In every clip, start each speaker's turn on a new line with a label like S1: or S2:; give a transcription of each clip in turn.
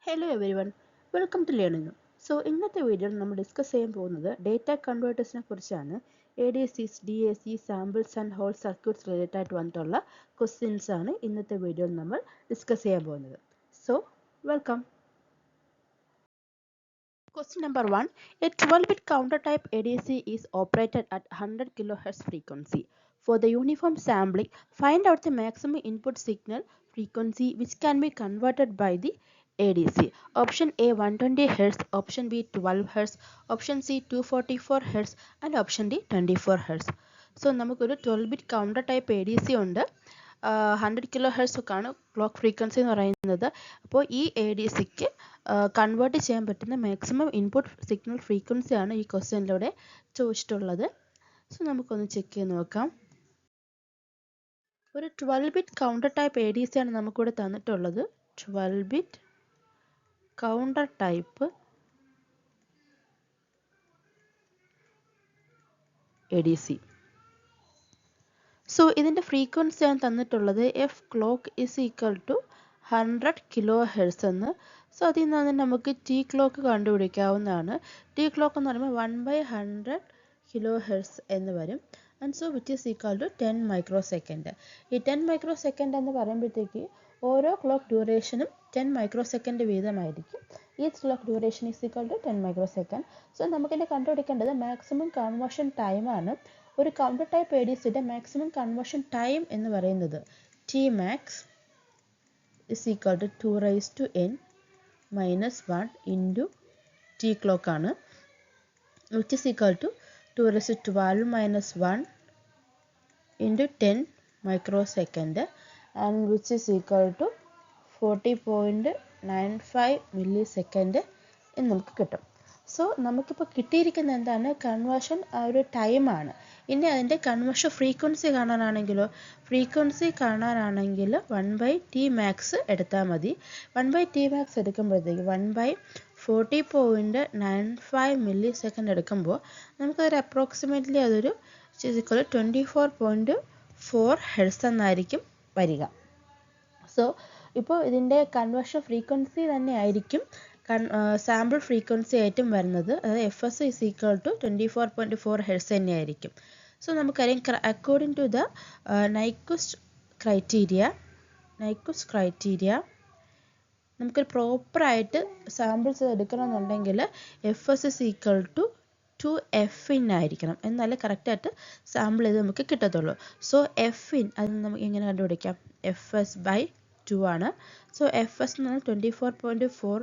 S1: Hello everyone, welcome to Learning. So ഇന്നത്തെ വീഡിയോയിൽ നമ്മൾ ഡിസ്കസ് ചെയ്യാൻ പോകുന്നത് ഡേറ്റ കൺവേർട്ടേഴ്സിനെ കുറിച്ചാണ്. ADCs, DAC, samples and hold circuits related ആയിട്ട് വന്നിട്ടുള്ള ക്വസ്റ്റ്യൻസ് ആണ് ഇന്നത്തെ വീഡിയോയിൽ നമ്മൾ ഡിസ്കസ് ചെയ്യാൻ പോകുന്നത്. So welcome. Question number 1. A 12-bit counter type ADC is operated at 100 kHz frequency. For the uniform sampling, find out the maximum input signal frequency which can be converted by the ADC. Option A 120 Hz, option B 12 Hz, option C 244 Hz and option D 24 Hz. So നമുക്കൊരു 12-bit counter type ADC ഉണ്ട്. 100 kHz ആണ് clock frequency എന്ന് പറയുന്നത്. അപ്പോൾ ഈ ADCക്ക് convert ചെയ്യാൻ പറ്റുന്ന maximum input signal frequency ആണ് ഈ ക്വസ്റ്റ്യനിലൂടെ ചോദിച്ചിട്ടുള്ളത്. സോ നമുക്കൊന്ന് ചെക്ക് ചെയ്ത് നോക്കാം. ഒരു 12-bit കൗണ്ടർ ടൈപ്പ് ADC ആണ് നമുക്കിവിടെ തന്നിട്ടുള്ളത്. 12-bit counter type ADC. So ഇതിൻ്റെ ഫ്രീക്വൻസി ആണ് തന്നിട്ടുള്ളത് F clock is equal to 100 kHz എന്ന്. സോ അതിൽ നിന്ന് നമുക്ക് ടി ക്ലോക്ക് കണ്ടുപിടിക്കാവുന്നതാണ്. ടി ക്ലോക്ക് എന്ന് പറയുമ്പോൾ 1/100 kHz എന്ന് വരും. And so which is equal to 10 microsecond. ഈ 10 മൈക്രോസെക്കൻഡ് എന്ന് പറയുമ്പോഴത്തേക്ക് ഓരോ ക്ലോക്ക് ഡ്യൂറേഷനും 10 മൈക്രോസെക്കൻഡ് വീതമായിരിക്കും. Each clock duration is equal to 10 microsecond. So നമുക്കിനെ കണ്ടുപിടിക്കേണ്ടത് മാക്സിമം കൺവേർഷൻ ടൈമാണ്. ഒരു കൗണ്ടർ ടൈപ്പ് ADCയുടെ മാക്സിമം കൺവേർഷൻ ടൈം എന്ന് പറയുന്നത് T max is equal to 2 raised to n minus 1 into t clock ആണ്, which is equal to 2 raised to 12 minus 1 into 10 microsecond and which is equal to 40.95 millisecond എന്ന് നമുക്ക് കിട്ടും. So നമുക്കിപ്പോൾ കിട്ടിയിരിക്കുന്ന എന്താണ്, conversion ആ ഒരു ടൈമാണ്. ഇനി അതിൻ്റെ കൺവേർഷൻ ഫ്രീക്വൻസി കാണാനാണെങ്കിലോ, ഫ്രീക്വൻസി കാണാനാണെങ്കിൽ 1/t max എടുത്താൽ മതി. 1/t max എടുക്കുമ്പോഴത്തേക്ക് 1/40.95 millisecond എടുക്കുമ്പോൾ നമുക്കതൊരു അപ്രോക്സിമേറ്റ്ലി അതൊരു 24.4 Hz എന്നായിരിക്കും വരിക. സോ ഇപ്പോൾ ഇതിൻ്റെ കൺവേർഷൻ ഫ്രീക്വൻസി തന്നെ ആയിരിക്കും സാമ്പിൾ ഫ്രീക്വൻസി ആയിട്ടും വരുന്നത്. അതായത് FS is equal to 24.4 Hz തന്നെയായിരിക്കും. സോ നമുക്കറിയാം according to the Nyquist criteria നമുക്കൊരു പ്രോപ്പറായിട്ട് സാമ്പിൾസ് എടുക്കണമെന്നുണ്ടെങ്കിൽ FS is equal to 2Fin ആയിരിക്കണം, എന്നാലേ കറക്റ്റായിട്ട് സാമ്പിൾ ചെയ്ത് നമുക്ക് കിട്ടത്തുള്ളൂ. സോ Fin അത് നമുക്ക് എങ്ങനെ കണ്ടുപിടിക്കാം, FS/2 ആണ്. സോ FS എന്ന് പറഞ്ഞാൽ 24.4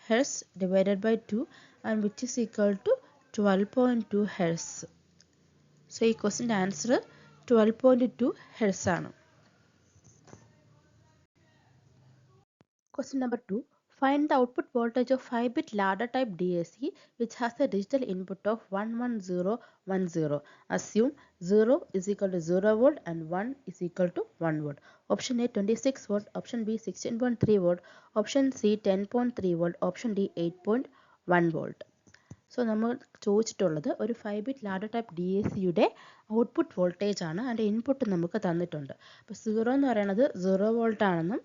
S1: Hz divided by 2 and which is equal to 12.2 Hz. So ഈ ക്വസ്റ്റിൻ്റെ ആൻസർ 12.2 Hz ആണ്. Question number 2. Find the output voltage of 5-bit ladder type DAC which has a digital input of 11010. Assume 0 is equal to 0 volt and 1 is equal to 1 volt. Option A 26 volt, option B 16.3 volt, option C 10.3 volt, option D 8.1 volt. So നമ്മൾ ചോദിച്ചിട്ടുള്ളത് ഒരു 5-bit ladder type DACയുടെ output voltage ആണ്. അതിൻ്റെ input നമുക്ക് തന്നിട്ടുണ്ട്. അപ്പോൾ 0 എന്ന് പറയുന്നത് 0 വോൾട്ട് ആണെന്നും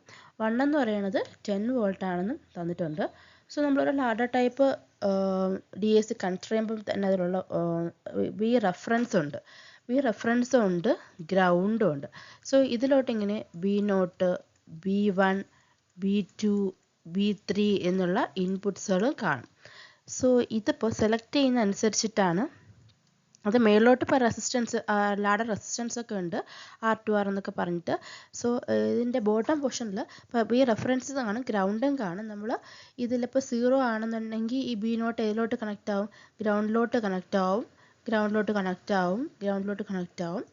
S1: 1 എന്ന് പറയുന്നത് 10 വോൾട്ട് ആണെന്നും തന്നിട്ടുണ്ട്. സോ നമ്മളൊരു ലാഡർ ടൈപ്പ് DAC കൺസിഡർ ചെയ്യുമ്പോൾ തന്നെ അതിലുള്ള വി റെഫറൻസ് ഉണ്ട്, ഗ്രൗണ്ടും ഉണ്ട്. സോ ഇതിലോട്ട് ഇങ്ങനെ B0, B1, B2, B3 എന്നുള്ള ഇൻപുട്സുകൾ കാണും. സോ ഇതിപ്പോൾ സെലക്ട് ചെയ്യുന്ന അനുസരിച്ചിട്ടാണ് അത് മേളിലോട്ട് ഇപ്പോൾ റെസിസ്റ്റൻസ് ലാഡർ റെസിസ്റ്റൻസ് ഒക്കെ ഉണ്ട്, R2R എന്നൊക്കെ പറഞ്ഞിട്ട്. സോ ഇതിൻ്റെ ബോട്ടം പോർഷനിൽ ഇപ്പോൾ ഈ റെഫറൻസ് കാണും, ഗ്രൗണ്ടും കാണും. നമ്മൾ ഇതിലിപ്പോൾ 0 ആണെന്നുണ്ടെങ്കിൽ ഈ B0 ഏതിലോട്ട് കണക്റ്റ് ആവും, ഗ്രൗണ്ടിലോട്ട് കണക്റ്റ് ആവും.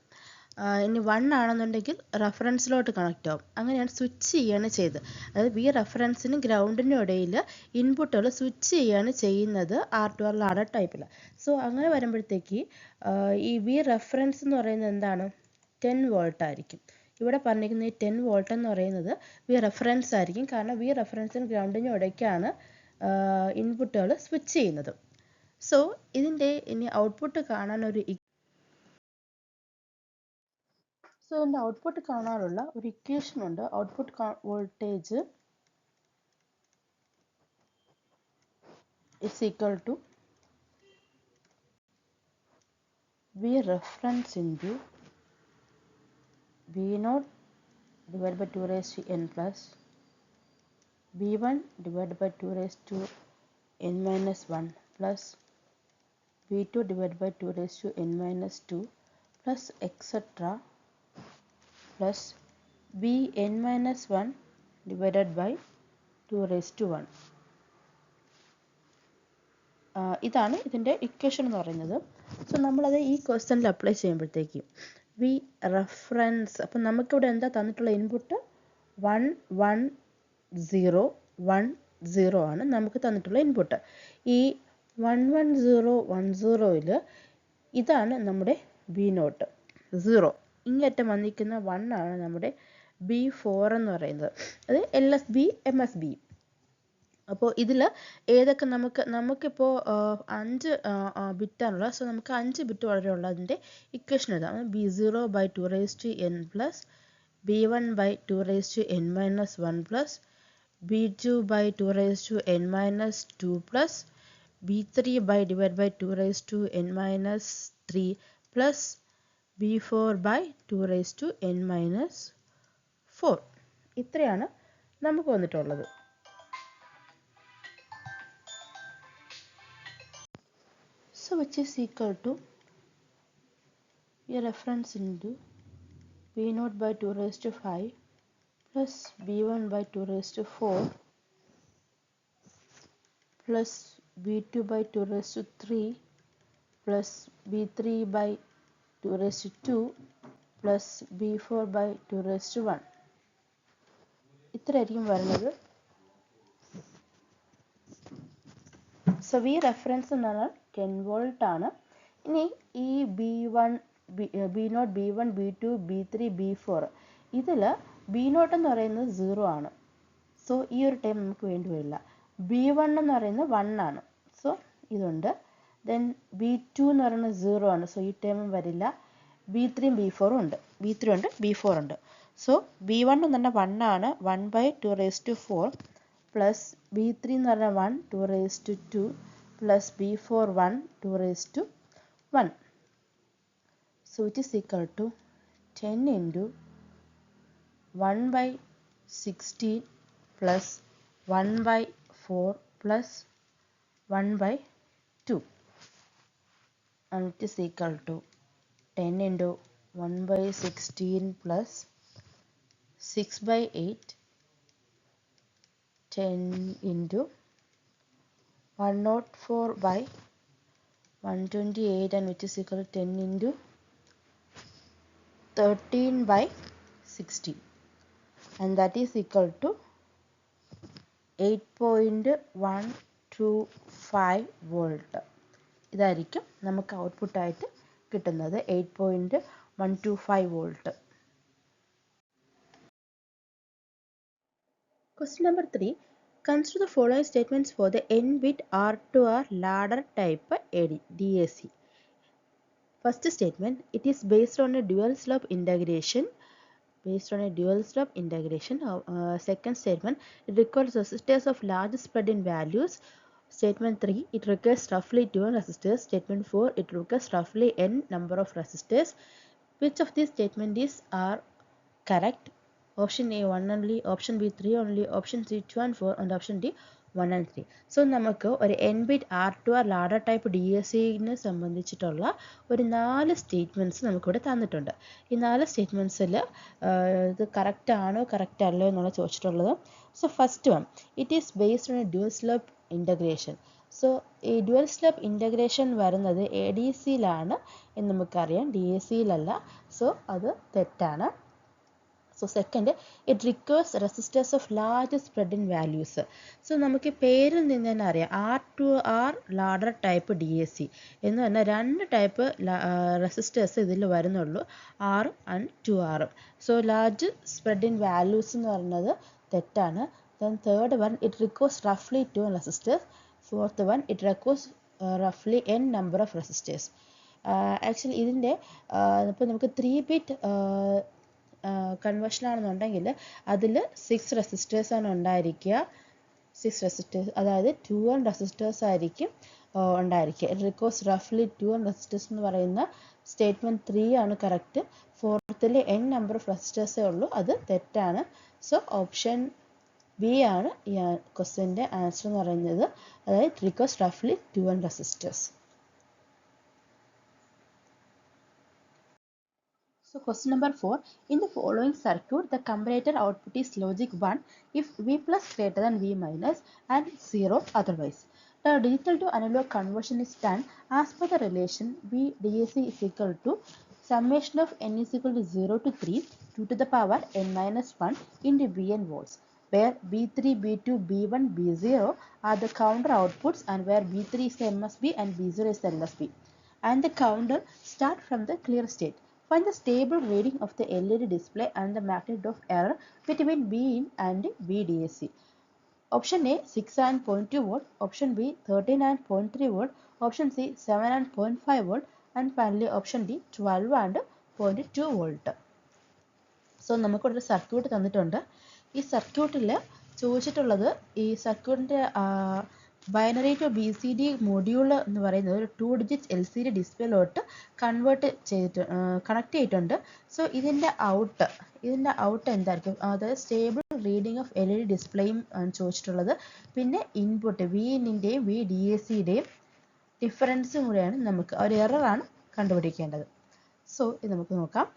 S1: ഇനി 1 ആണെന്നുണ്ടെങ്കിൽ റെഫറൻസിലോട്ട് കണക്റ്റ് ആവും. അങ്ങനെയാണ് സ്വിച്ച് ചെയ്യാണ് ചെയ്ത്. അതായത് വി റെഫറൻസിനും ഗ്രൗണ്ടിനും ഇടയിൽ ഇൻപുട്ടുകൾ സ്വിച്ച് ചെയ്യാണ് ചെയ്യുന്നത് R2R ലാഡർ ടൈപ്പിൽ. സോ അങ്ങനെ വരുമ്പോഴത്തേക്ക് ഈ വി റെഫറൻസ് എന്ന് പറയുന്നത് എന്താണ്, 10 വോൾട്ട് ആയിരിക്കും. ഇവിടെ പറഞ്ഞിരിക്കുന്ന ഈ 10 വോൾട്ട് എന്ന് പറയുന്നത് വി റെഫറൻസ് ആയിരിക്കും. കാരണം വി റെഫറൻസിനും ഗ്രൗണ്ടിനും ഇടയ്ക്കാണ് ഇൻപുട്ടുകൾ സ്വിച്ച് ചെയ്യുന്നത്. സോ ഇതിൻ്റെ ഇനി ഔട്ട്പുട്ട് കാണാനൊരു സോ ഇതിൻ്റെ ഔട്ട്പുട്ട് കാണാനുള്ള ഒരു ഇക്വേഷൻ ഉണ്ട്. Output voltage is equal to V reference into V0 divided by 2 raised to n plus V1 divided by 2 raised to n minus 1 plus V2 divided by 2 raised to n minus 2 plus etc. plus Vn minus 1 divided by 2 raised to 1. ഇതാണ് ഇതിൻ്റെ equation എന്ന് പറയുന്നത്. So നമ്മളത് ഈ ക്വസ്റ്റ്യനിൽ apply ചെയ്യുമ്പോഴത്തേക്ക് V reference, അപ്പം നമുക്കിവിടെ എന്താ തന്നിട്ടുള്ള ഇൻപുട്ട് 1 1 0 1 0 ആണ് നമുക്ക് തന്നിട്ടുള്ള ഇൻപുട്ട്. ഈ 1 1 0 1 0യിൽ ഇതാണ് നമ്മുടെ V0 0, ഇങ്ങേറ്റം വന്നിരിക്കുന്ന 1 ആണ് നമ്മുടെ B4 എന്ന് പറയുന്നത്, അത് LSB MSB. അപ്പോൾ ഇതിൽ ഏതൊക്കെ നമുക്കിപ്പോൾ 5 ബിറ്റാണുള്ള, സോ നമുക്ക് 5 ബിറ്റ് വളരെ ഉള്ളതിൻ്റെ ഇക്വേഷൻ എഴുതാം. B0 by 2 raised to n plus B1 by 2 raised to n minus 1 plus B2 by 2 raised to n minus 2 plus B3 by divided by 2 raised to n minus 3 plus B4 by 2 raised to n minus 4. ഇത്രയാണ് നമുക്ക് വന്നിട്ടുള്ളത്. So which is equal to a reference into V0 by 2 raised to 5 plus B1 by 2 raised to 4 plus B2 by 2 raised to 3 plus B3 by 2 raised to 2 plus B4 by 2 raised to 1. ഇത്രയായിരിക്കും വരുന്നത്. So we reference എന്ന് പറഞ്ഞാൽ 10 volt ആണ്. ഇനി ഈ B1 B0 B1 B2 B3 B4 ഇതിൽ B0 എന്ന് പറയുന്നത് 0 ആണ്, സോ ഈ ഒരു ടൈം നമുക്ക് വേണ്ടി വരില്ല. B1 എന്ന് പറയുന്നത് 1 ആണ്, സോ ഇതുണ്ട്. ദെൻ B2 എന്ന് പറയുന്നത് 0 ആണ്, സോ ഈ ടൈമും വരില്ല. B3 B4 ഉണ്ട്, B3 ഉണ്ട് B4 ഉണ്ട്. സോ B1 എന്ന് പറഞ്ഞാൽ 1 ആണ്, 1 by 2 raised to 4 plus B3 എന്ന് പറഞ്ഞാൽ 1 2 raised to 2 plus B4 1 2 raised to 1. So it is equal to 10 into 1 by 16 plus 1 by 4 plus 1 by 2, and it is equal to 10 into 1 by 16 plus 6 by 8, 10 into 104 by 128, and which is equal to 10 into 13 by 60, and that is equal to 8.125 volt. ഇതായിരിക്കും നമുക്ക് ഔട്ട്പുട്ടായിട്ട് കിട്ടുന്നത്, 8.125 volt. Question number 3. Consider the following statements for the n-bit R2R ladder type DAC. First statement, it is based on a dual slope integration. Second statement, it requires resistors of large spread in values. Statement 3, it requires roughly 2 resistors. Statement 4, it requires roughly n number of resistors. Which of these statements are correct? Option A 1 only, option B 3 only, option C 2 and 4, and option D 1 and 3. So നമുക്ക് ഒരു n-bit R2R ladder type DACനെ സംബന്ധിച്ചിട്ടുള്ള ഒരു 4 statements നമുക്കിവിടെ തന്നിട്ടുണ്ട്. ഈ 4 സ്റ്റേറ്റ്മെൻറ്റ്സിൽ ഇത് correct ആണോ correct അല്ലോ എന്നുള്ള ചോദിച്ചിട്ടുള്ളത്. So first one, it is based on A dual slope integration. So ഈ ഡ്യുവൽ സ്ലോപ്പ് ഇൻ്റഗ്രേഷൻ വരുന്നത് ADCയിലാണ് എന്ന് നമുക്കറിയാം, DACയിലല്ല. സോ അത് തെറ്റാണ്. So second, it requires resistors of large spread in values. So നമുക്ക് പേരിൽ നിന്ന് തന്നെ അറിയാം, R2R ലാഡർ ടൈപ്പ് DAC എന്ന് പറഞ്ഞാൽ 2 ടൈപ്പ് റെസിസ്റ്റേഴ്സ് ഇതിൽ വരുന്നുള്ളൂ, R ആൻഡ് 2R. So large spread in values എന്ന് പറയുന്നത് തെറ്റാണ്. Then third one, it requires റഫ്ലി 2 resistors. Fourth one, it requires റഫ്ലി n number of resistors. Actually ഇതിൻ്റെ ഇപ്പോൾ നമുക്ക് 3-bit കൺവേർഷൻ ആണെന്നുണ്ടെങ്കിൽ അതിൽ 6 റെസിസ്റ്റേഴ്സാണ് ഉണ്ടായിരിക്കുക. 6 റെസിസ്റ്റേഴ്സ്, അതായത് 2N റെസിസ്റ്റേഴ്സ് ആയിരിക്കും ഉണ്ടായിരിക്കുക. ഇറ്റ് റിക്വയർസ് റഫ്ലി 2N റെസിസ്റ്റേഴ്സ് എന്ന് പറയുന്ന സ്റ്റേറ്റ്മെൻറ്റ് 3 ആണ് കറക്റ്റ്. 4ത്തിൽ N നമ്പർ ഓഫ് റെസിസ്റ്റേഴ്സേ ഉള്ളൂ, അത് തെറ്റാണ്. സോ ഓപ്ഷൻ ബി ആണ് ഈ ക്വസ്റ്റ്യൻ്റെ ആൻസർ എന്ന് പറയുന്നത്. അതായത് ഇറ്റ് റിക്വയർസ് റഫ്ലി 2N resistors. So question number 4. In the following circuit, the comparator output is logic 1 if V plus greater than V minus and 0 otherwise. The digital to analog conversion is done as per the relation VDAC is equal to summation of n is equal to 0 to 3 2 to the power n minus 1 into Vn volts, where B3, B2, B1, B0 are the counter outputs and where B3 is the MSB and B0 is the LSB. And the counter start from the clear state. Find the stable reading of the LED display and the magnitude of error between Vin and VDAC. Option A 6.2 volt, option B 39.3 volt, option C 7.5 volt, and finally option D 12.2 volt. So നമുക്കൊരു circuit തന്നിട്ടുണ്ട്. ഈ സർക്യൂട്ടിൽ ചോദിച്ചിട്ടുള്ളത് ഈ സർക്യൂട്ടിൻ്റെ binary to B C D module എന്ന് പറയുന്നത് ഒരു 2 ഡിജിറ്റ് LCD ഡിസ്പ്ലേയിലോട്ട് കണക്ട് ചെയ്തിട്ടുണ്ട്. സോ ഇതിൻ്റെ ഔട്ട് എന്തായിരിക്കും? അതായത് സ്റ്റേബിൾ റീഡിംഗ് ഓഫ് LED ഡിസ്പ്ലേയും ചോദിച്ചിട്ടുള്ളത്. പിന്നെ ഇൻപുട്ട് Vinൻ്റെയും VDACയുടെയും ഡിഫറൻസും കൂടെയാണ് നമുക്ക് ഒരു എററാണ് കണ്ടുപിടിക്കേണ്ടത്. സോ ഇത് നമുക്ക് നോക്കാം.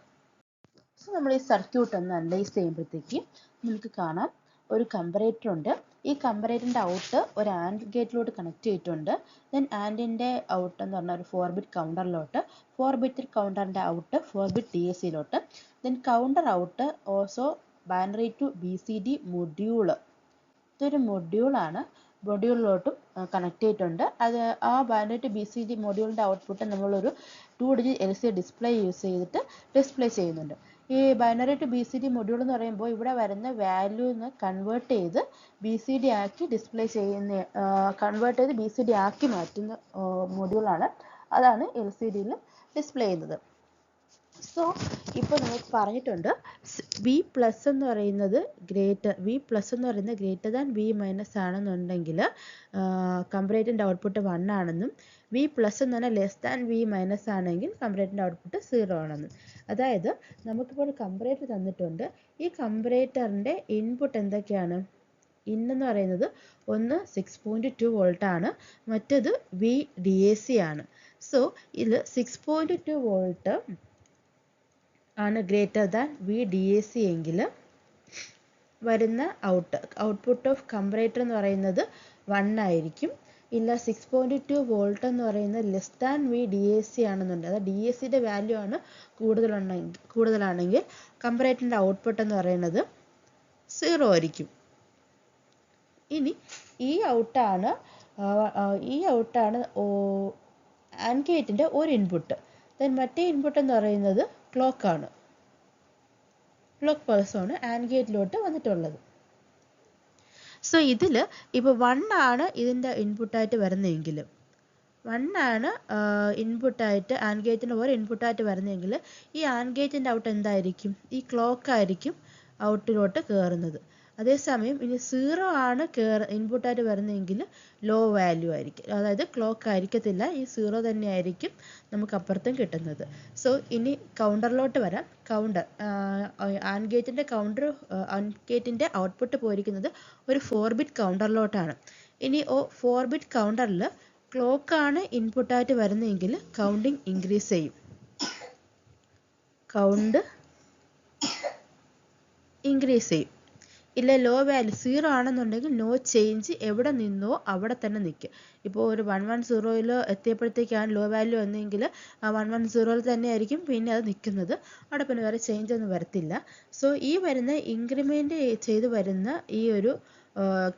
S1: സോ നമ്മൾ ഈ സർക്യൂട്ട് ഒന്ന് അനലൈസ് ചെയ്യുമ്പോഴത്തേക്ക് നമുക്ക് കാണാം ഒരു കമ്പറേറ്റർ ഉണ്ട്. ഈ കമ്പറേറ്ററിൻ്റെ ഔട്ട് ഒരു ആൻഡ് ഗേറ്റിലോട്ട് കണക്ട് ചെയ്തിട്ടുണ്ട്. ദെൻ ആൻഡിൻ്റെ ഔട്ട് എന്ന് പറഞ്ഞാൽ ഒരു 4 ബിറ്റ് കൗണ്ടറിലോട്ട്, 4 ബിറ്റ് കൗണ്ടറിൻ്റെ ഔട്ട് 4 ബിറ്റ് DACയിലോട്ട്, then counter out also binary to BCD module, ഇതൊരു മൊഡ്യൂളാണ്, മൊഡ്യൂളിലോട്ടും കണക്ട് ചെയ്തിട്ടുണ്ട്. അത് ആ ബൈനറി ടു BCD മൊഡ്യൂളിൻ്റെ ഔട്ട്പുട്ട് നമ്മളൊരു 2 ഡിജിറ്റ് LCD ഡിസ്പ്ലേ യൂസ് ചെയ്തിട്ട് ഡിസ്പ്ലേ ചെയ്യുന്നുണ്ട്. ഈ ബൈനറി ടു BCD മൊഡ്യൂൾ എന്ന് പറയുമ്പോൾ ഇവിടെ വരുന്ന വാല്യൂന്ന് കൺവേർട്ട് ചെയ്ത് BCD ആക്കി ഡിസ്പ്ലേ ചെയ്യുന്ന, കൺവേർട്ട് ചെയ്ത് BCD ആക്കി മാറ്റുന്ന മൊഡ്യൂളാണ്. അതാണ് LCDയിൽ ഡിസ്പ്ലേ ചെയ്യുന്നത്. സോ ഇപ്പോൾ നമുക്ക് പറഞ്ഞിട്ടുണ്ട് V പ്ലസ് എന്ന് പറയുന്നത് ഗ്രേറ്റർ ദാൻ V മൈനസ് ആണെന്നുണ്ടെങ്കിൽ കമ്പറേറ്ററിൻ്റെ ഔട്ട്പുട്ട് 1 ആണെന്നും, V പ്ലസ് എന്ന് പറഞ്ഞാൽ ലെസ് ദാൻ V മൈനസ് ആണെങ്കിൽ കമ്പറേറ്ററിൻ്റെ ഔട്ട്പുട്ട് 0 ആണെന്നും. അതായത് നമുക്കിപ്പോൾ ഒരു കമ്പറേറ്റർ തന്നിട്ടുണ്ട്. ഈ കമ്പറേറ്ററിൻ്റെ ഇൻപുട്ട് എന്തൊക്കെയാണ്? എന്ന് പറയുന്നത് ഒന്ന് 6.2 വോൾട്ട് ആണ്, മറ്റേത് VDAC ആണ്. സോ ഇതിൽ 6.2 വോൾട്ട് ആണ് ഗ്രേറ്റർ ദാൻ VDAC എങ്കിൽ വരുന്ന ഔട്ട്പുട്ട് ഓഫ് കമ്പറേറ്റർ എന്ന് പറയുന്നത് 1 ആയിരിക്കും. ഇല്ല 6.2 വോൾട്ട് എന്ന് പറയുന്നത് ലെസ് ദാൻ VDAC ആണെന്നുണ്ട്, അതായത് DACയുടെ വാല്യൂ ആണ് കൂടുതലാണെങ്കിൽ കമ്പറേറ്ററിൻ്റെ ഔട്ട്പുട്ട് എന്ന് പറയുന്നത് 0 ആയിരിക്കും. ഇനി ഈ ഔട്ടാണ് ആൻഡ് ഗേറ്റിൻ്റെ ഒരു ഇൻപുട്ട്. ദെൻ മറ്റേ ഇൻപുട്ട് എന്ന് പറയുന്നത് ക്ലോക്ക് പൾസ് ആണ് ആൻഡ് ഗേറ്റിലോട്ട് വന്നിട്ടുള്ളത്. സോ ഇതിൽ ഇപ്പോൾ 1 ആണ് ഇതിൻ്റെ ഇൻപുട്ടായിട്ട് വരുന്നതെങ്കിൽ, 1 ആണ് ഇൻപുട്ടായിട്ട് ആൻഡ് ഗേറ്റിൻ്റെ ഒരു ഇൻപുട്ടായിട്ട് വരുന്നതെങ്കിൽ ഈ ആൻഡ് ഗേറ്റിൻ്റെ ഔട്ട് എന്തായിരിക്കും? ഈ ക്ലോക്ക് ആയിരിക്കും ഔട്ടിലോട്ട് കയറുന്നത്. അതേസമയം ഇനി 0 ആണ് ഇൻപുട്ടായിട്ട് വരുന്നതെങ്കിൽ ലോ വാല്യൂ ആയിരിക്കും, അതായത് ക്ലോക്ക് ആയിരിക്കത്തില്ല, ഈ 0 തന്നെ ആയിരിക്കും നമുക്ക് അപ്പുറത്തും കിട്ടുന്നത്. സോ ഇനി കൗണ്ടറിലോട്ട് വരാം. കൗണ്ടർ ആൻഡ് ഗേറ്റിൻ്റെ ഔട്ട്പുട്ട് പോയിരിക്കുന്നത് ഒരു 4 ബിറ്റ് കൗണ്ടറിലോട്ടാണ്. ഇനി 4 ബിറ്റ് കൗണ്ടറിൽ ക്ലോക്കാണ് ഇൻപുട്ടായിട്ട് വരുന്നതെങ്കിൽ കൗണ്ടിങ് ഇൻക്രീസ് ചെയ്യും. ഇല്ല ലോ വാല്യൂ 0 ആണെന്നുണ്ടെങ്കിൽ നോ ചേഞ്ച്, എവിടെ നിന്നോ അവിടെ തന്നെ നിൽക്കും. ഇപ്പോൾ ഒരു 110ൽ എത്തിയപ്പോഴത്തേക്കാണ് ലോ വാല്യൂ വന്നെങ്കിൽ ആ 110ൽ തന്നെ ആയിരിക്കും പിന്നെ അത് നിൽക്കുന്നത്, അവിടെ പിന്നെ വേറെ ചേഞ്ച് ഒന്നും വരത്തില്ല. സോ ഈ വരുന്ന ഇൻക്രിമെൻ്റ് ചെയ്ത് വരുന്ന ഈ ഒരു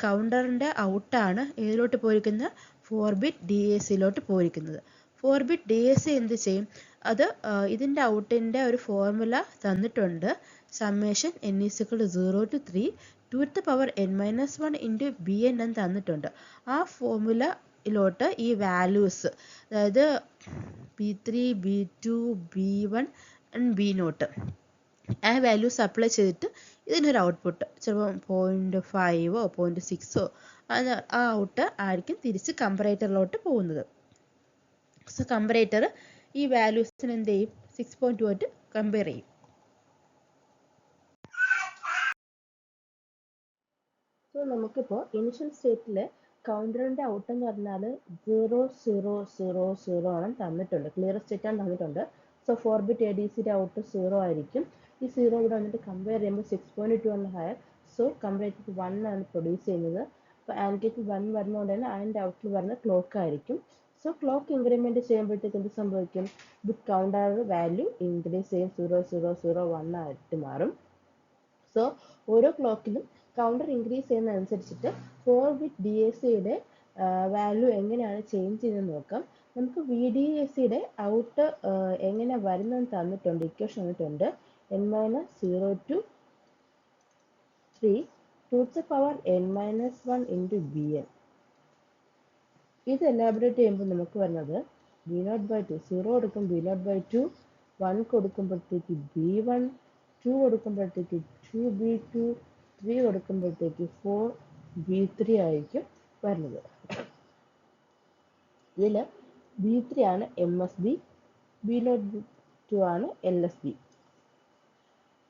S1: കൗണ്ടറിൻ്റെ ഔട്ടാണ് ഏതിലോട്ട് പോയിരിക്കുന്നത്? 4 ബിറ്റ് DACയിലോട്ട് പോയിരിക്കുന്നത്. 4 ബിറ്റ് DAC എന്ത് ചെയ്യും? അത് ഇതിൻ്റെ ഔട്ടിൻ്റെ ഒരു ഫോർമുല തന്നിട്ടുണ്ട്. Summation n is equal to 0 to 3 2 to the power n minus 1 into Bn എന്ന് തന്നിട്ടുണ്ട്. ആ ഫോർമുലയിലോട്ട് ഈ വാല്യൂസ്, അതായത് B3, B2, B1 and B0, ആ വാല്യൂസ് അപ്ലൈ ചെയ്തിട്ട് ഇതിനൊരു ഔട്ട്പുട്ട് ചിലപ്പോൾ 0.5 0.6 ആ ഔട്ട് ആയിരിക്കും തിരിച്ച് കമ്പറേറ്ററിലോട്ട് പോകുന്നത്. സോ കമ്പറേറ്റർ ഈ വാല്യൂസിന് എന്ത് ചെയ്യും, 6.2 ആയിട്ട് കമ്പയർ ചെയ്യും. സോ നമുക്കിപ്പോൾ ഇനിഷ്യൽ സ്റ്റേറ്റിൽ കൗണ്ടറിൻ്റെ ഔട്ട് എന്ന് പറഞ്ഞാൽ 0 0 0 0 ആണ് തന്നിട്ടുണ്ട്, ക്ലിയർ സ്റ്റേറ്റ് ആണ് തന്നിട്ടുണ്ട്. സോ 4 ബിറ്റ് ADCയുടെ ഔട്ട് 0 ആയിരിക്കും. ഈ 0 ഇവിടെ വന്നിട്ട് കമ്പയർ ചെയ്യുമ്പോൾ 6.2 ആണ് ഹയർ. സോ കമ്പറേറ്റീവ് 1 ആണ് പ്രൊഡ്യൂസ് ചെയ്യുന്നത്. അപ്പോൾ ആൻഡ് ഗേറ്റ് 1 വരുന്നതുകൊണ്ട് തന്നെ അതിൻ്റെ ഔട്ടിൽ വരുന്ന ക്ലോക്ക് ആയിരിക്കും. സോ ക്ലോക്ക് ഇൻക്രിമെൻറ്റ് ചെയ്യുമ്പോഴത്തേക്ക് എന്ത് സംഭവിക്കും, ബിറ്റ് കൗണ്ടർ വാല്യൂ ഇൻക്രീസ് ചെയ്യും, 0 0 0 1 ആയിട്ട് മാറും. സോ ഓരോ ക്ലോക്കിലും കൗണ്ടർ ഇൻക്രീസ് ചെയ്യുന്നതനുസരിച്ചിട്ട് 4 ബിറ്റ് DACയുടെ വാല്യൂ എങ്ങനെയാണ് ചേഞ്ച് ചെയ്യുന്നത് നോക്കാം. നമുക്ക് VDACയുടെ ഔട്ട് എങ്ങനെ വരുന്നതെന്ന് തന്നിട്ടുണ്ട്, ഇക്വേഷൻ തന്നിട്ടുണ്ട്. n-0 to 3 to the power n-1 into Bn. ഇത് എലാബറേറ്റ് ചെയ്യുമ്പോൾ നമുക്ക് വരുന്നത് B0/2, 0 കൊടുക്കും B0/2, 1 കൊടുക്കുമ്പോഴത്തേക്ക് B1, 2 കൊടുക്കുമ്പോഴത്തേക്ക് 2B2, 3 കൊടുക്കുമ്പോഴത്തേക്ക് 4B3 ആയിരിക്കും വരുന്നത്. ഇതിൽ B3 ആണ് MSB, B02 ആണ് LSB.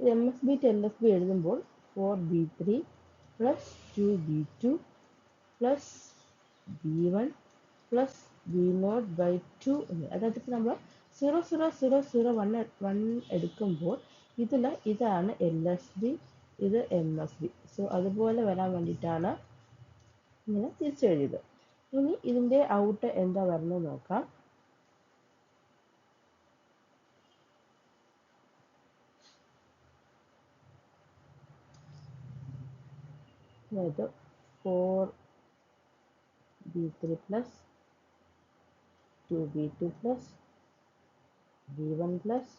S1: ഇത് MSB to LSB എഴുതുമ്പോൾ 4B3 plus 2B2 plus B1 plus B0/2 എന്ന്. അതായത് ഇപ്പോൾ നമ്മൾ 0 0 0 0 1 എടുക്കുമ്പോൾ ഇതാണ് LSB, ഇത് MSB. സോ അതുപോലെ വരാൻ വേണ്ടിയിട്ടാണ് ഇങ്ങനെ തിരിച്ചെഴുതിയത്. ഇനി ഇതിൻ്റെ ഔട്ട് എന്താ വരുന്നത് നോക്കാം. അതായത് 4B3 plus 2B2 plus B1 plus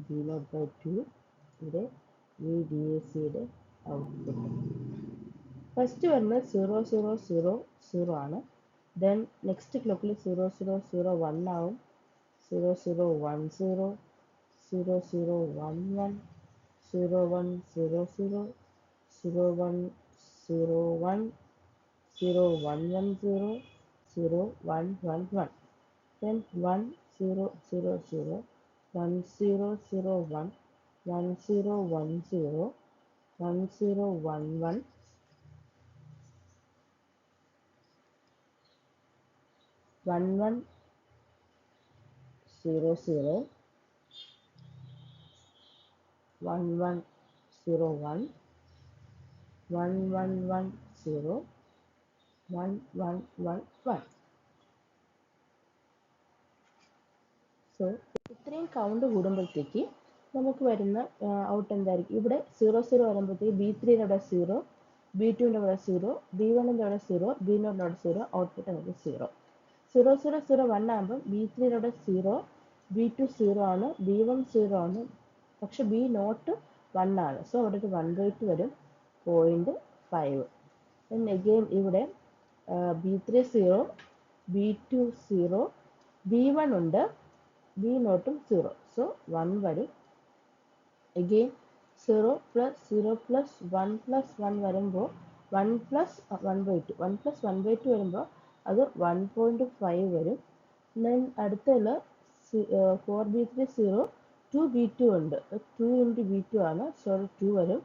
S1: B0/2 ഇവിടെ VDACയുടെ ഔട്ട്പുട്ട്. ഫസ്റ്റ് വരുന്നത് 0 0 0 0 ആണ്. ദെൻ നെക്സ്റ്റ് ക്ലോക്കിൽ 0 0 0 1 ആവും, 0 0 1 0, 0 0 1 1, 0 1 0 0, 0 1 0 1, 0 1 1 0, 0 1 1 1. Then 1 0 0 0, 1 0 0 1, 1 0 1 0, 1 0 1 1, 1 1 0 0, 1 1 0 1, 1 1 1 0, 1 1 1 1. സോ ഇത്രയും കൗണ്ട് കൂടുമ്പോഴത്തേക്ക് നമുക്ക് വരുന്ന ഔട്ട് എന്തായിരിക്കും, ഇവിടെ 0 0 വരുമ്പോഴത്തേക്ക് B3യുടെ അവിടെ 0, B2ൻ്റെ അവിടെ 0, B1ൻ്റെ അവിടെ 0, B0ൻ്റെ അവിടെ 0, ഔട്ട്പുട്ട് നമുക്ക് 0. 0 0 0 1 ആകുമ്പോൾ B3യുടെ അവിടെ 0, B2 0 ആണ്, B1 0 ആണ്, പക്ഷെ B0 1 ആണ്. സോ അവിടെ ഒരു 1/2 വരും, 0.5. then again ഇവിടെ B3 0, B2 0, B1 ഉണ്ട്, B0 0. സോ 1 വരും. again 0 plus 0 plus 1 plus 1 വരുമ്പോൾ 1 plus 1/2, 1 plus 1/2 വരുമ്പോൾ അത് 1.5 വരും. then അടുത്തതിൽ 4B3 0, 2B2 ഉണ്ട്, 2 into B2 ആണ്, സോറി 2 വരും,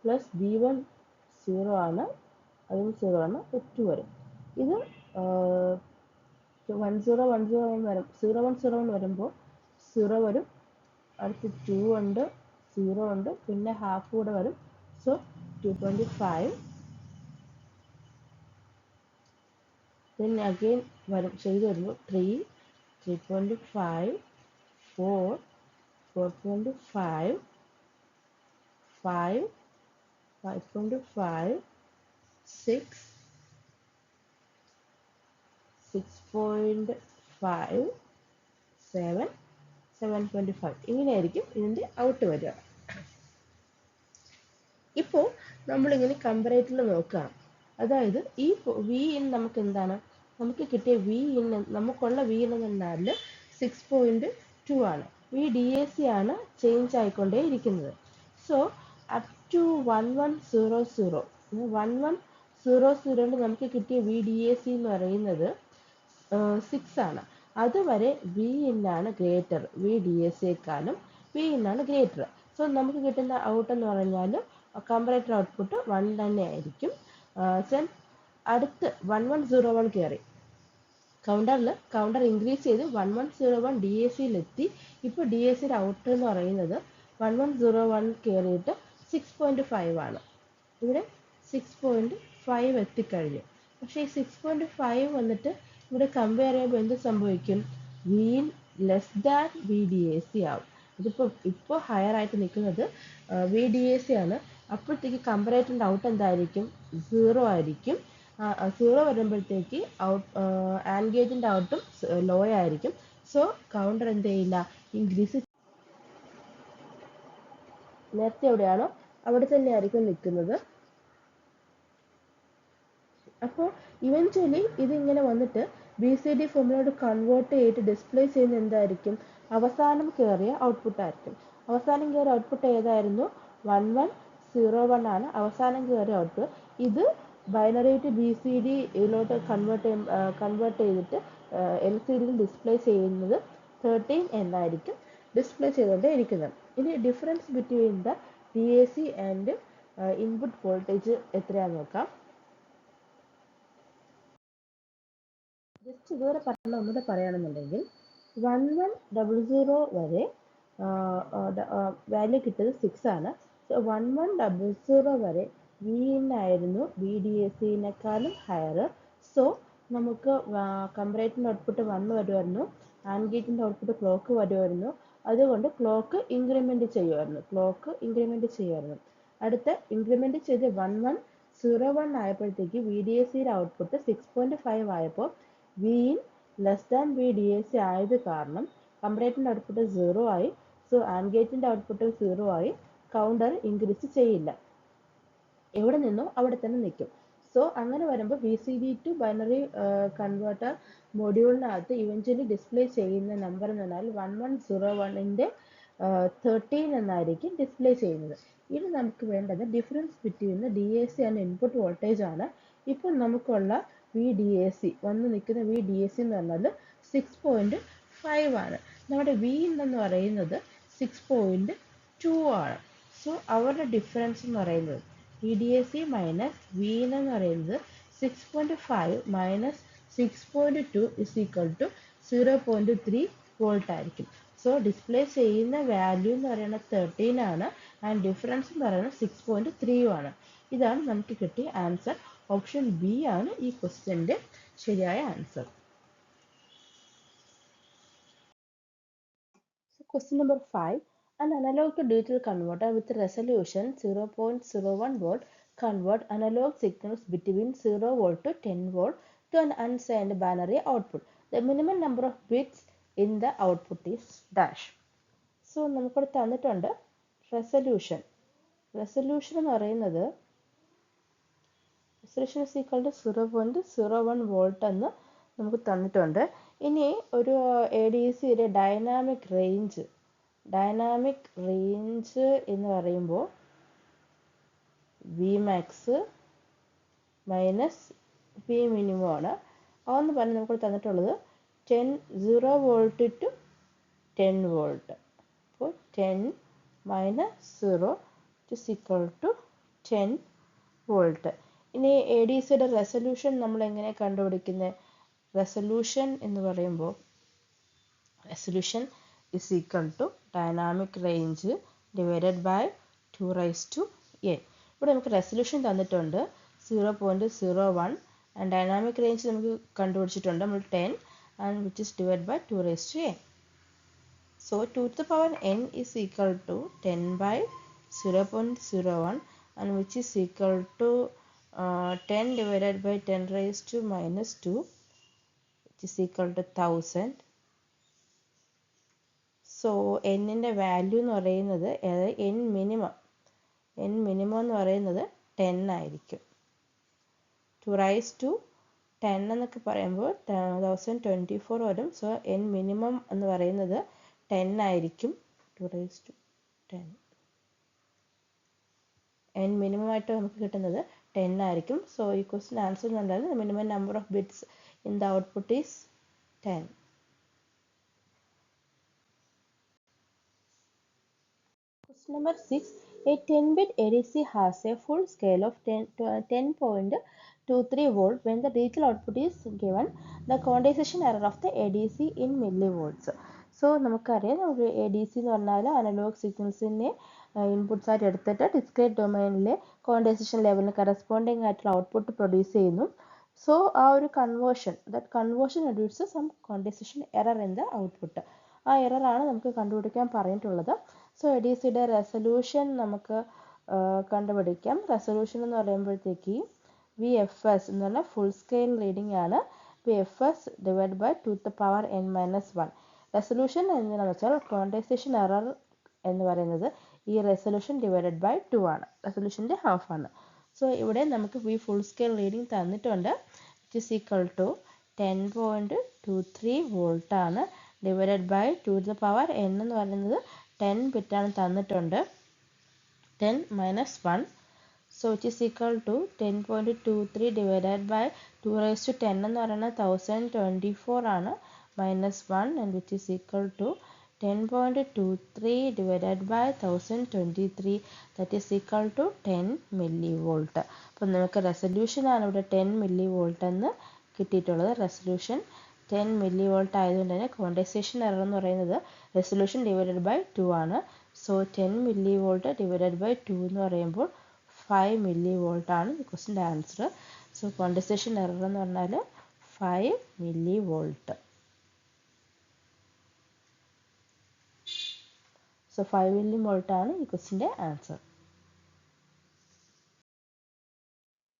S1: പ്ലസ് B1 0 ആണ്, അതും 0 ആണ്, 2 വരും. ഇത് 1010 വരും, 0101 വരുമ്പോൾ 0 വരും, അടുത്ത് 2 ഉണ്ട്, 0 ഉണ്ട്, പിന്നെ ഹാഫ് കൂടെ വരും. സോ 2.5. then again വരും, ചെയ്ത് വരുമ്പോൾ 3, 3.5, 4, 4.5, 5, 5.5, 6, 6.5, 7, 7.5. ഇങ്ങനെയായിരിക്കും ഇതിൻ്റെ ഔട്ട് വരിക. ഇപ്പോൾ നമ്മളിങ്ങനെ കമ്പറേറ്ററിൽ നോക്കാം. അതായത് ഈ വി ഇൻ നമുക്ക് എന്താണ്, നമുക്ക് കിട്ടിയ വി ഇൻ, നമുക്കുള്ള വി ഇൻ എന്ന് പറഞ്ഞാൽ 6.2 ആണ്. VDAC ആണ് ചേഞ്ച് ആയിക്കൊണ്ടേ ഇരിക്കുന്നത്. സോ അപ് ടു 1100, 1100 00 നമുക്ക് കിട്ടിയ VDAC എന്ന് പറയുന്നത് 6 ആണ്. അതുവരെ VIN ആണ് ഗ്രേറ്റർ, VDACയെക്കാളും VIN ആണ് ഗ്രേറ്റർ. സോ നമുക്ക് കിട്ടുന്ന ഔട്ട് എന്ന് പറഞ്ഞാൽ കമ്പറേറ്റർ ഔട്ട്പുട്ട് 1 തന്നെ ആയിരിക്കും. അടുത്ത് 1101 കയറി, കൗണ്ടർ ഇൻക്രീസ് ചെയ്ത് 1101 DACയിലെത്തി. ഇപ്പോൾ DACയുടെ ഔട്ട് എന്ന് പറയുന്നത് 1101 കയറിയിട്ട് 6.5 ആണ്. ഇവിടെ 6.5 എത്തിക്കഴിഞ്ഞു. പക്ഷേ ഈ 6.5 വന്നിട്ട് ഇവിടെ കമ്പയർ ചെയ്യുമ്പോൾ എന്ത് സംഭവിക്കും? VIN ലെസ് ദാൻ VDAC ആവും. ഇപ്പോൾ ഹയർ ആയിട്ട് നിൽക്കുന്നത് VDAC ആണ്. അപ്പോഴത്തേക്ക് കമ്പറേറ്ററിൻ്റെ ഔട്ട് എന്തായിരിക്കും? 0 ആയിരിക്കും. 0 വരുമ്പോഴത്തേക്ക് ആൻഡ് ഗേറ്റിൻ്റെ ഔട്ടും ലോ ആയിരിക്കും. സോ കൗണ്ടർ എന്ത് ചെയ്യില്ല? ഇൻക്രീസ്. നേരത്തെ എവിടെയാണോ അവിടെ തന്നെ ആയിരിക്കും നിൽക്കുന്നത്. അപ്പോൾ ഇവൻച്വലി ഇതിങ്ങനെ വന്നിട്ട് BCD ഫോമിലോട്ട് കൺവേർട്ട് ചെയ്തിട്ട് ഡിസ്പ്ലേ ചെയ്യുന്ന എന്തായിരിക്കും? അവസാനം കയറിയ ഔട്ട്പുട്ട് ആയിരിക്കും. അവസാനം കയറിയ ഔട്ട്പുട്ട് ഏതായിരുന്നു? 1101 ആണ് അവസാനം കയറിയ ഔട്ട്പുട്ട്. ഇത് ബൈനറി ടു BCDയിലോട്ട് കൺവേർട്ട് ചെയ്തിട്ട് LCDയിൽ ഡിസ്പ്ലേ ചെയ്യുന്നത് 13 എന്നായിരിക്കും ഡിസ്പ്ലേ ചെയ്തുകൊണ്ടേ ഇരിക്കുന്നത്. ഇനി difference between the DAC and input voltage എത്രയാണെന്ന് നോക്കാം. ജസ്റ്റ് ഇതുവരെ പറഞ്ഞ ഒന്നുകൂടെ പറയുകയാണെന്നുണ്ടെങ്കിൽ 1100 വരെ വാല്യൂ കിട്ടിയത് 6 ആണ്. 1100 വരെ VIN ആയിരുന്നു VDACനേക്കാളും ഹയർ. സോ നമുക്ക് കമ്പറേറ്ററിൻ്റെ ഔട്ട്പുട്ട് 1 വരുമായിരുന്നു, ആൻഡ് ഗേറ്റിൻ്റെ ഔട്ട്പുട്ട് ക്ലോക്ക് വരുമായിരുന്നു. അതുകൊണ്ട് ക്ലോക്ക് ഇൻക്രിമെൻറ്റ് ചെയ്യുമായിരുന്നു. അടുത്ത ഇൻക്രിമെൻറ്റ് ചെയ്ത് 1101 ആയപ്പോഴത്തേക്ക് VDACയുടെ ഔട്ട്പുട്ട് 6.5 ആയപ്പോൾ VIN ലെസ് ദാൻ VDAC ആയത് കാരണം കമ്പറേറ്ററിൻ്റെ ഔട്ട്പുട്ട് 0 ആയി. സോ ആൻഡ് ഗേറ്റിൻ്റെ ഔട്ട്പുട്ട് 0 ആയി. കൗണ്ടർ ഇൻക്രീസ് ചെയ്യില്ല, എവിടെ നിന്നോ അവിടെ തന്നെ നിൽക്കും. സോ അങ്ങനെ വരുമ്പോൾ BCD ടു ബൈനറി കൺവേർട്ടർ മൊഡ്യൂളിനകത്ത് ഇവൻച്വലി ഡിസ്പ്ലേ ചെയ്യുന്ന നമ്പർ എന്ന് പറഞ്ഞാൽ 1101ൻ്റെ 13 എന്നായിരിക്കും ഡിസ്പ്ലേ ചെയ്യുന്നത്. ഇനി നമുക്ക് വേണ്ടത് difference between DAC and input voltage ആണ്. ഇപ്പോൾ നമുക്കുള്ള VDAC വന്ന് നിൽക്കുന്ന VDAC എന്ന് പറഞ്ഞാൽ 6.5 ആണ്. നമ്മുടെ VIN എന്ന് പറയുന്നത് 6.2 ആണ്. സോ അവരുടെ ഡിഫറൻസ് എന്ന് പറയുന്നത് VDAC മൈനസ് VIN എന്ന് പറയുന്നത് 6.5 minus 6.2 is equal to 0.3 volt ആയിരിക്കും. സോ ഡിസ്പ്ലേ ചെയ്യുന്ന വാല്യൂ എന്ന് പറയുന്നത് 13 ആണ് ആൻഡ് ഡിഫറൻസ് എന്ന് പറയുന്നത് 6.3 ആണ്. ഇതാണ് നമുക്ക് കിട്ടിയ ആൻസർ. ഓപ്ഷൻ ബി ആണ് ഈ ക്വസ്റ്റ്യൻ്റെ ശരിയായ answer. Question number 5. An analog to digital converter with resolution 0.01 volt convert analog signals between 0 volt to 10 volt to an unsigned binary output. The minimum number of bits in the output is dash. So നമുക്കിവിടെ തന്നിട്ടുണ്ട് resolution. Resolution എന്ന് പറയുന്നത് resolution is equal to 0.01 volt എന്ന് നമുക്ക് തന്നിട്ടുണ്ട്. ഇനി ഒരു ADCയുടെ dynamic range എന്ന് പറയുമ്പോൾ Vmax മൈനസ് Vmin ആണ്. അതെന്ന് പറഞ്ഞ് നമുക്ക് തന്നിട്ടുള്ളത് 0 വോൾട്ട് ടു 10 വോൾട്ട്. അപ്പോൾ 10 minus 0 is equal to 10 volt. ഇനി ADCയുടെ റെസൊല്യൂഷൻ നമ്മൾ എങ്ങനെ കണ്ടുപിടിക്കുന്നത്? റെസൊല്യൂഷൻ എന്ന് പറയുമ്പോൾ resolution is equal to dynamic range divided by 2n. ഇവിടെ നമുക്ക് റെസൊല്യൂഷൻ തന്നിട്ടുണ്ട് 0.01 ആൻഡ് ഡൈനാമിക് റേഞ്ച് നമുക്ക് കണ്ടുപിടിച്ചിട്ടുണ്ട് നമ്മൾ 10 and which is divide by 2n. So 2 to the power n is equal to 10 by 0.01 and which is equal to 10 divided by 10 raised to minus 2 which is equal to 1000. So എന്നിൻ്റെ value എന്ന് പറയുന്നത് n minimum എന്ന് പറയുന്നത് 10 ആയിരിക്കും. 2 raised to 10 എന്നൊക്കെ പറയുമ്പോൾ 1024 വരും. So n minimum എന്ന് പറയുന്നത് 10 ആയിരിക്കും. 2 raised to 10 n മിനിമം ആയിട്ട് നമുക്ക് കിട്ടുന്നത് 10 ആയിരിക്കും. സോ ഈ ക്വസ്റ്റ്യൻ ആൻസർ എന്ന് പറഞ്ഞാൽ the minimum number of bits in the output is 10. Question number 6. A 10-bit ADC has a full scale of 10.23 volt. When the digital output is given, the quantization error of the ADC in millivolts. So നമുക്കറിയാം, നമുക്ക് A D C എന്ന് പറഞ്ഞാൽ analogue സിഗ്നൽസിനെ inputs ആയിട്ട് എടുത്തിട്ട് discrete ഡൊമൈനിലെ quantization ലെവലിന് corresponding ആയിട്ടുള്ള output produce ചെയ്യുന്നു. സോ ആ ഒരു conversion reduce some quantization error in the output. ആ എററാണ് നമുക്ക് കണ്ടുപിടിക്കാൻ പറഞ്ഞിട്ടുള്ളത്. സോ എ ഡി സിയുടെ റെസൊല്യൂഷൻ നമുക്ക് കണ്ടുപിടിക്കാം. റെസൊല്യൂഷൻ എന്ന് പറയുമ്പോഴത്തേക്ക് വി എഫ് എസ് എന്ന് പറഞ്ഞാൽ ഫുൾ സ്കെയിൽ റീഡിംഗ് ആണ്. V F S divide by 2⁻n−1. Resolution എന്താണെന്ന് വെച്ചാൽ ക്വാണ്ടൈസേഷൻ എറർ എന്ന് പറയുന്നത് ഈ റെസൊല്യൂഷൻ ഡിവൈഡഡ് ബൈ 2 ആണ്. റെസൊല്യൂഷൻ്റെ ഹാഫ് ആണ്. സോ ഇവിടെ നമുക്ക് ഈ ഫുൾ സ്കെയിൽ റീഡിംഗ് തന്നിട്ടുണ്ട്. It is equal to 10.23 volt ആണ്. ഡിവൈഡഡ് ബൈ 2⁻n എന്ന് പറയുന്നത് 10 ബിറ്റാണ് തന്നിട്ടുണ്ട്. 10 - 1. So it is equal to 10.23 divided by 2⁻10 എന്ന് പറയുന്നത് 1024 ആണ്. -1 and which is equal to 10.23 divided by 1023, that is equal to 10 millivolt. അപ്പോൾ നമുക്ക് റെസൊല്യൂഷൻ ആണ് ഇവിടെ 10 millivolt എന്ന് കിട്ടിയിട്ടുള്ളത്. റെസൊല്യൂഷൻ 10 millivolt ആയതുകൊണ്ട് തന്നെ ക്വാണ്ടൈസേഷൻ എറർ എന്ന് പറയുന്നത് റെസൊല്യൂഷൻ ഡിവൈഡഡ് ബൈ 2 ആണ്. സോ 10 millivolt ഡിവൈഡഡ് ബൈ 2 എന്ന് പറയുമ്പോൾ 5 millivolt ആണ് ഈ ക്വസ്റ്റിൻ്റെ ആൻസർ. സോ ക്വാണ്ടൈസേഷൻ എറർ എന്ന് പറഞ്ഞാൽ 5 millivolt. So 5 millivolt ആണ് ഈ ക്വസ്റ്റിൻ്റെ answer.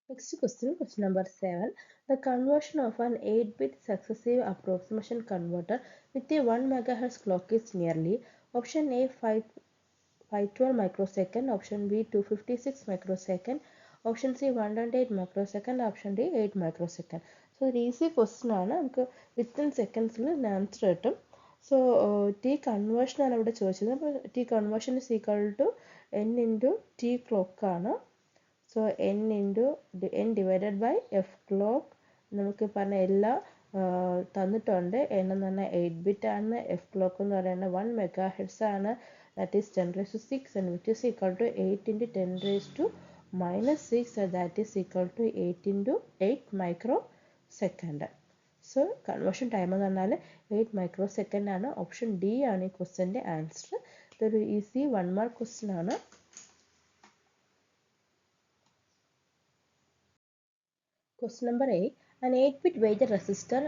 S1: Next question number 7. The conversion of an 8-bit successive approximation converter with a 1 MHz clock is nearly option A 512 microsecond, option B 256 microsecond, option C 108 microsecond, option D 8 microsecond. So ഒരു easy question ആണ്. നമുക്ക് within സെക്കൻഡ്സിൽ answer കിട്ടും. So T conversion ആണ് ഇവിടെ ചോദിച്ചത്. അപ്പോൾ T conversion is equal to n into T clock ആണ്. So n divided by F clock. നമുക്ക് പറഞ്ഞ എല്ലാ തന്നിട്ടുണ്ട്. n എന്ന് പറഞ്ഞാൽ 8 ബിറ്റ് ആണ്. എഫ് ക്ലോക്ക് എന്ന് പറയുന്നത് 1 MHz ആണ്. That is 10⁻6 and which is equal to 8 into 10⁻⁻6 that is equal to 8 into 8 microsecond. So conversion time എന്ന് പറഞ്ഞാൽ 8 microsecond ആണ്. ഓപ്ഷൻ ഡി ആണ് ഈ ക്വസ്റ്റ്യൻ്റെ ആൻസർ. ഇതൊരു ഈസി 1 മാർക്ക് ക്വസ്റ്റ്യൻ ആണ്. Question number 8. An 8-bit weighted resistor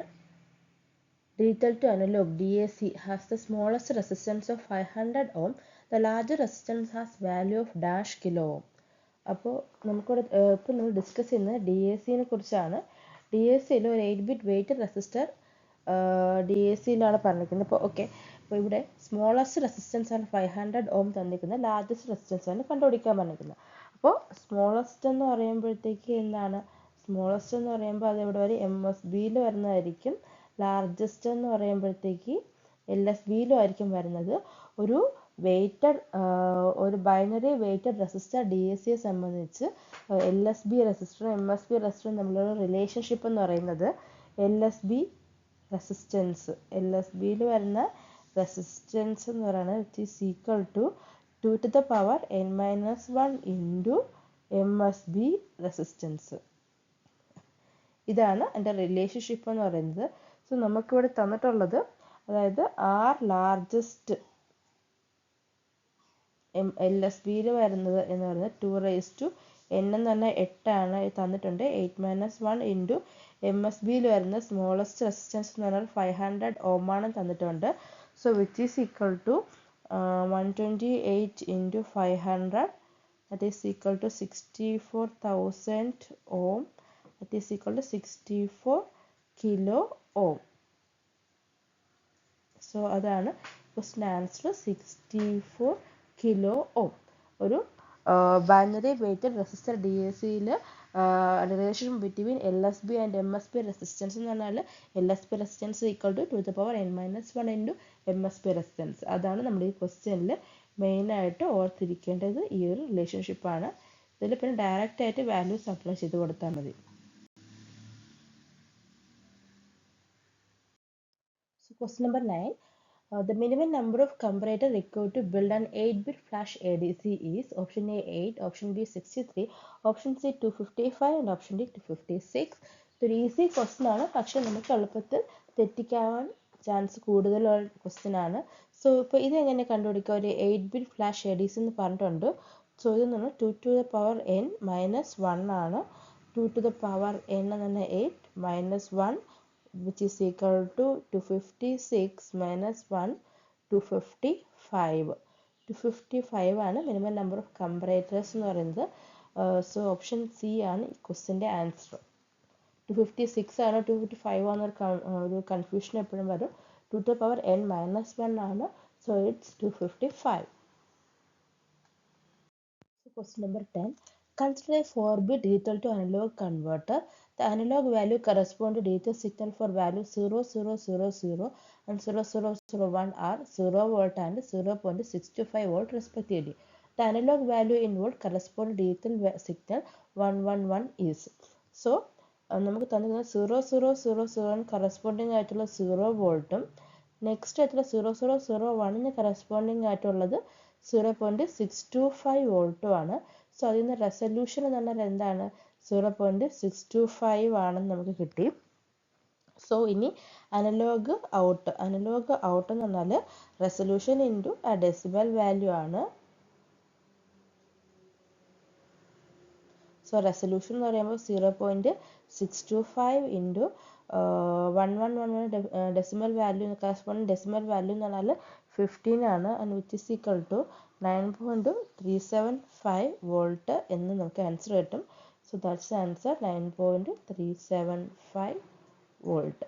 S1: digital to analog DAC has the smallest resistance of 500 ohm. The larger resistance has value of dash kilo ohm. അപ്പോൾ നമുക്കിവിടെ ഇപ്പോൾ നമ്മൾ discuss ചെയ്യുന്നത് D A സിനെ കുറിച്ചാണ്. D A സിയിൽ ഒരു 8-ബിറ്റ് weighted resistor D A സിയിലാണ് പറഞ്ഞിരിക്കുന്നത്. അപ്പോൾ ഓക്കെ, അപ്പോൾ ഇവിടെ സ്മോളസ്റ്റ് റെസിസ്റ്റൻസ് ആണ് 500 ഓം തന്നിരിക്കുന്നത്. ലാർജസ്റ്റ് റെസിസ്റ്റൻസ് ആണ് കണ്ടുപിടിക്കാൻ പറഞ്ഞിരിക്കുന്നത്. അപ്പോൾ സ്മോളസ്റ്റ് എന്ന് പറയുമ്പോഴത്തേക്ക് എന്താണ്? സ്മോളസ്റ്റ് എന്ന് പറയുമ്പോൾ അത് ഇവിടെ വരെ MSBയിൽ വരുന്നതായിരിക്കും. ലാർജസ്റ്റ് എന്ന് പറയുമ്പോഴത്തേക്ക് LSBയിലും ആയിരിക്കും വരുന്നത്. ഒരു binary weighted resistor D A സിയെ സംബന്ധിച്ച് LSB റെസിസ്റ്ററും MSB റെസിസ്റ്ററും തമ്മിലുള്ള റിലേഷൻഷിപ്പ് എന്ന് പറയുന്നത് LSBയിൽ വരുന്ന റെസിസ്റ്റൻസ് എന്ന് പറയുന്നത് it is equal to 2⁻n−1 into MSB resistance. ഇതാണ് എൻ്റെ റിലേഷൻഷിപ്പ് എന്ന് പറയുന്നത്. സോ നമുക്കിവിടെ തന്നിട്ടുള്ളത്, അതായത് ആർ ലാർജസ്റ്റ് LSBയിൽ വരുന്നത് എന്ന് പറയുന്നത് 2⁻n എന്ന് പറഞ്ഞാൽ 8 ആണ് തന്നിട്ടുണ്ട്. 8−1 ഇൻറ്റു MSBയിൽ വരുന്ന സ്മോളസ്റ്റ് റെസിസ്റ്റൻസ് എന്ന് പറഞ്ഞാൽ 500 ഓം ആണ് തന്നിട്ടുണ്ട്. So which is equal to 128 into 500 that is equal to 64,000 ohm. That is equal to 64 kilo ohm. So അതാണ് ക്വസ്റ്റ്യൻ ആൻസർ, 64 kilo ohm. ഒരു binary weighted resistor D A സിയിൽ relation between LSB and MSB resistance എന്ന് പറഞ്ഞാൽ LSB resistance equal to 2⁻n−1 into MSB resistance. അതാണ് നമ്മുടെ ഈ ക്വസ്റ്റ്യനിൽ മെയിനായിട്ട് ഓർത്തിരിക്കേണ്ടത്. ഈ ഒരു റിലേഷൻഷിപ്പാണ് ഇതിൽ പിന്നെ ഡയറക്റ്റ് ആയിട്ട് വാല്യൂസ് അപ്ലൈ ചെയ്ത് കൊടുത്താൽ മതി. So question number 9. The minimum number of comparator required to build an 8-bit flash ADC is option A 8, option B 63, option C 255 and option D 256. ഇതൊരു ഈസി ക്വസ്റ്റ്യൻ ആണ്, പക്ഷെ നമുക്ക് എളുപ്പത്തിൽ തെറ്റിക്കാൻ ചാൻസ് കൂടുതലുള്ള ക്വസ്റ്റ്യൻ ആണ്. സോ ഇപ്പോൾ ഇതെങ്ങനെ കണ്ടുപിടിക്കുക? ഒരു 8-bit flash A D C എന്ന് പറഞ്ഞിട്ടുണ്ട്. സോ ഇത് നമ്മൾ 2 to the power n minus 1 ആണ്. 2 to the power n എന്ന് പറഞ്ഞാൽ 8 minus 1 which is equal to 256 minus 1 255. 255 ആണ് മിനിമം നമ്പർ ഓഫ് കമ്പാരേറ്റേഴ്സ് എന്ന് പറയുന്നത്. സോ ഓപ്ഷൻ സി ആണ് ഈ ക്വസ്റ്റിൻ്റെ ആൻസർ. 256 ആണോ 255 ആണോ ഒരു കൺഫ്യൂഷൻ എപ്പോഴും വരും. 2 to the power n minus 1 ആണ്. So it's 255. So question number 10. Consider a 4-bit digital to analog converter. The analog value corresponds to digital signal for value 0000 and 0001 are 0 volt and 0.625 volt respectively. The analog value in volt corresponds to digital signal 111 is. So നമുക്ക് തന്നിരിക്കുന്നത് 0000 corresponding ആയിട്ടുള്ള 0 വോൾട്ടും next ആയിട്ടുള്ള 0001 corresponding ആയിട്ടുള്ളത് 0.625 വോൾട്ടും ആണ്. So അതിൽ നിന്ന് റെസൊല്യൂഷൻ എന്ന് പറഞ്ഞാൽ എന്താണ്? 0.625 ആണെന്ന് നമുക്ക് കിട്ടി. സോ ഇനി അനലോഗ് ഔട്ട് എന്ന് പറഞ്ഞാൽ റെസൊല്യൂഷൻ ഇൻറ്റു ആ ഡെസിബൽ വാല്യൂ ആണ്. സോ റെസൊല്യൂഷൻ എന്ന് പറയുമ്പോൾ 0.625 into 1111 decimal value corresponding decimal value എന്ന് പറഞ്ഞാൽ 15 ആണ്. And which is equal to 9.375 volt എന്ന് നമുക്ക് ആൻസർ കിട്ടും. So that's answer 9.375 volt.